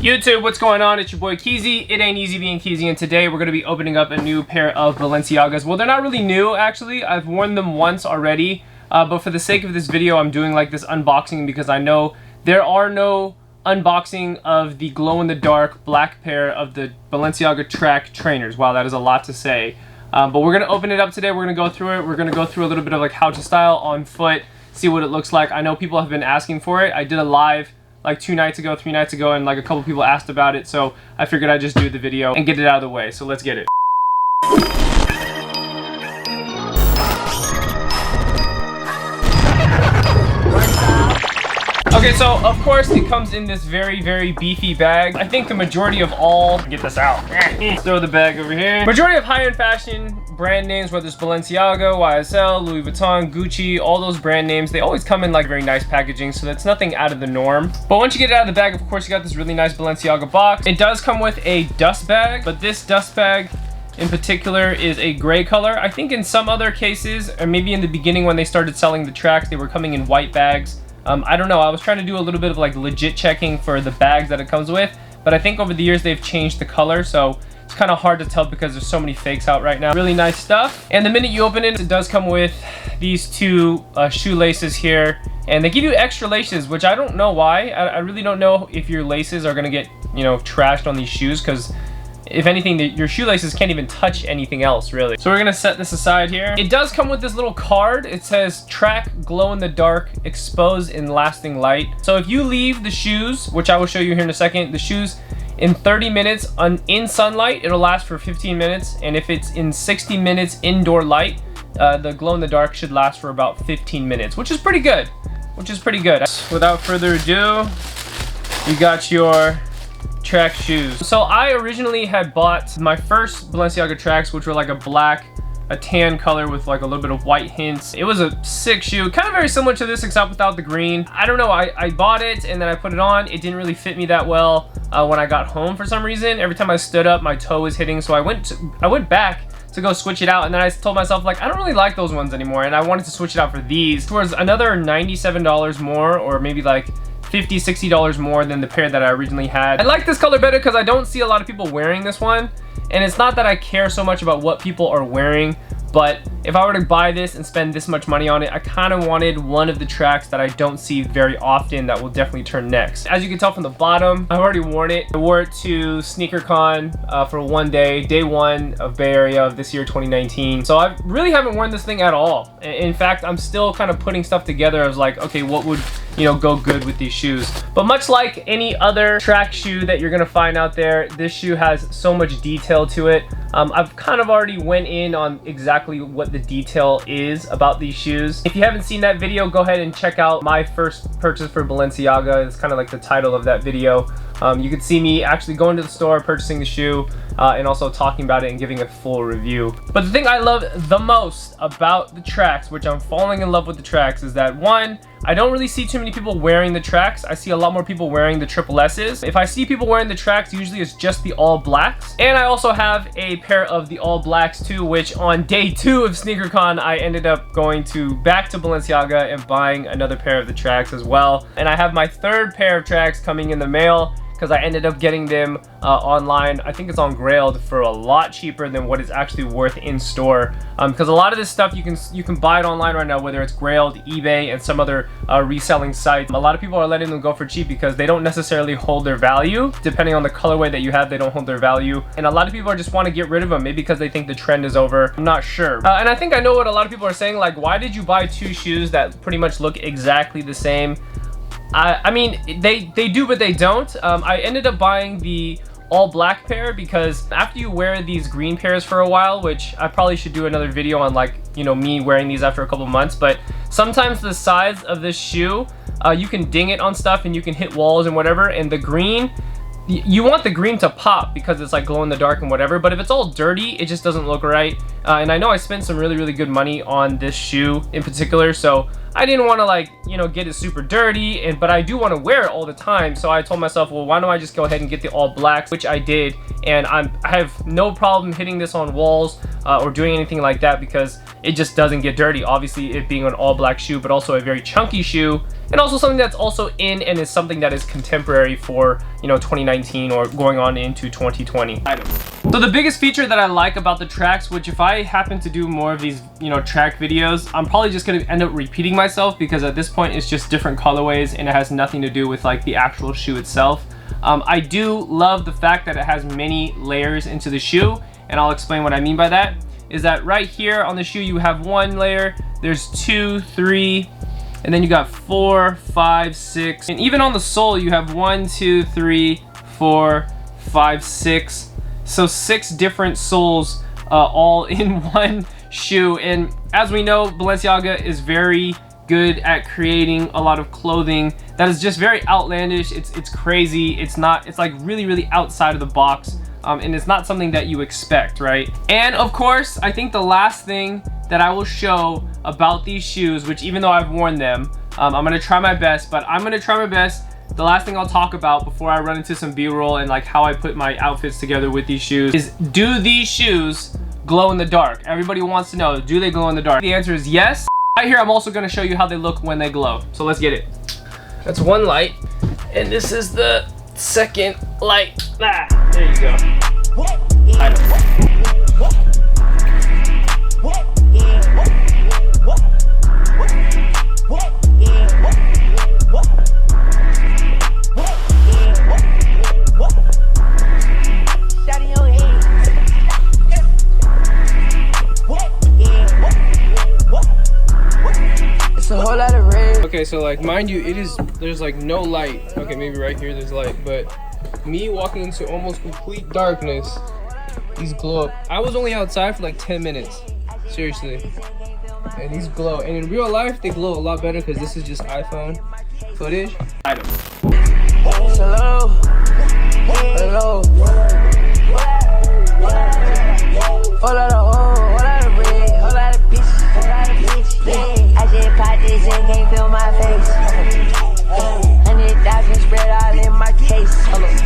YouTube, what's going on? It's your boy Keezy. It ain't easy being Keezy, and today we're going to be opening up a new pair of Balenciagas. Well, they're not really new, actually. I've worn them once already, but for the sake of this video, I'm doing like this unboxing because I know there are no unboxing of the glow-in-the-dark black pair of the Balenciaga track trainers. Wow, that is a lot to say. But we're going to open it up today. We're going to go through it. We're going to go through a little bit of like how to style on foot, see what it looks like. I know people have been asking for it. I did a live like 2 nights ago, 3 nights ago, and like a couple people asked about it, so I figured I'd just do the video and get it out of the way. So let's get it. Okay, so of course it comes in this very beefy bag. I think the majority of all, get this out, throw the bag over here. Majority of high-end fashion brand names, whether it's Balenciaga, YSL, Louis Vuitton, Gucci, all those brand names, they always come in like very nice packaging, so that's nothing out of the norm. But once you get it out of the bag, of course you got this really nice Balenciaga box. It does come with a dust bag, but this dust bag in particular is a gray color. I think in some other cases, or maybe in the beginning when they started selling the tracks, they were coming in white bags. I don't know, I was trying to do a little bit of like legit checking for the bags that it comes with, but I think over the years they've changed the color, so it's kind of hard to tell because there's so many fakes out right now. Really nice stuff. And the minute you open it, it does come with these two shoelaces here, and they give you extra laces, which I don't know why. I really don't know if your laces are gonna get, you know, trashed on these shoes, because if anything, your shoelaces can't even touch anything else, really. So we're gonna set this aside here. It does come with this little card. It says track glow in the dark, expose in lasting light. So if you leave the shoes, which I will show you here in a second, the shoes in 30 minutes in sunlight, it'll last for 15 minutes. And if it's in 60 minutes indoor light, the glow in the dark should last for about 15 minutes, which is pretty good. Without further ado, you got your track shoes. So I originally had bought my first Balenciaga tracks, which were like a tan color with like a little bit of white hints. It was a sick shoe, kind of very similar to this except without the green. I don't know, I bought it and then I put it on. It didn't really fit me that well when I got home for some reason. Every time I stood up, my toe was hitting, so I went back to go switch it out, and then I told myself like I don't really like those ones anymore, and I wanted to switch it out for these. It was another $97 more, or maybe like $50, $60 more than the pair that I originally had. I like this color better because I don't see a lot of people wearing this one, and it's not that I care so much about what people are wearing, but if I were to buy this and spend this much money on it, I kind of wanted one of the tracks that I don't see very often that will definitely turn next. As you can tell from the bottom, I've already worn it. I wore it to SneakerCon for one day, day one of Bay Area of this year, 2019. So I really haven't worn this thing at all. In fact, I'm still kind of putting stuff together. I was like, okay, what would, you know, go good with these shoes? But much like any other track shoe that you're gonna find out there, this shoe has so much detail to it. I've kind of already went in on exactly what the detail is about these shoes. If you haven't seen that video, go ahead and check out my first purchase for Balenciaga. It's kind of like the title of that video. You could see me actually going to the store, purchasing the shoe, and also talking about it and giving a full review. But the thing I love the most about the tracks, which I'm falling in love with the tracks, is that one, I don't really see too many people wearing the tracks. I see a lot more people wearing the triple S's. If I see people wearing the tracks, usually it's just the all blacks. And I also have a pair of the all blacks too, which on day 2 of SneakerCon, I ended up going back to Balenciaga and buying another pair of the tracks as well. And I have my 3rd pair of tracks coming in the mail, because I ended up getting them online. I think it's on Grailed for a lot cheaper than what it's actually worth in store. Because a lot of this stuff you can buy it online right now, whether it's Grailed, eBay, and some other reselling sites. A lot of people are letting them go for cheap because they don't necessarily hold their value. Depending on the colorway that you have, they don't hold their value. And a lot of people just want to get rid of them, maybe because they think the trend is over. I'm not sure. And I think I know what a lot of people are saying, like, why did you buy 2 shoes that pretty much look exactly the same? I mean, they do, but they don't. I ended up buying the all black pair because after you wear these green pairs for a while, which I probably should do another video on, like, you know, me wearing these after a couple months, but sometimes the size of this shoe, you can ding it on stuff and you can hit walls and whatever, and the green, you want the green to pop because it's like glow in the dark and whatever, but if it's all dirty, it just doesn't look right. And I know I spent some really good money on this shoe in particular, so I didn't want to, like, you know, get it super dirty, but I do want to wear it all the time. So I told myself, well, why don't I just go ahead and get the all blacks, which I did, and I have no problem hitting this on walls or doing anything like that because it just doesn't get dirty. Obviously, it being an all black shoe, but also a very chunky shoe, and also something that's also in and is something that is contemporary for, you know, 2019 or going on into 2020 items. So the biggest feature that I like about the tracks, which if I happen to do more of these, you know, track videos, I'm probably just gonna end up repeating myself because at this point it's just different colorways and it has nothing to do with like the actual shoe itself. I do love the fact that it has many layers into the shoe, and I'll explain what I mean by that. Is that right here on the shoe you have one layer, there's 2, 3, and then you got 4, 5, 6, and even on the sole you have 1, 2, 3, 4, 5, 6. So 6 different soles all in one shoe. And as we know, Balenciaga is very good at creating a lot of clothing that is just very outlandish. It's crazy. It's like really outside of the box. And it's not something that you expect, right? And of course, I think the last thing that I will show about these shoes, which even though I've worn them, I'm gonna try my best, but I'm gonna try my best. The last thing I'll talk about before I run into some B-roll and like how I put my outfits together with these shoes is, do these shoes glow in the dark? Everybody wants to know, do they glow in the dark? The answer is yes. Right here, I'm also gonna show you how they look when they glow. So let's get it. That's one light, and this is the second light. Ah, there you go. Okay, so like, mind you, there's like no light. Okay, maybe right here there's light, but me walking into almost complete darkness, these glow up. I was only outside for like 10 minutes, seriously, and these glow. And in real life, they glow a lot better because this is just iPhone footage. Item. Hello.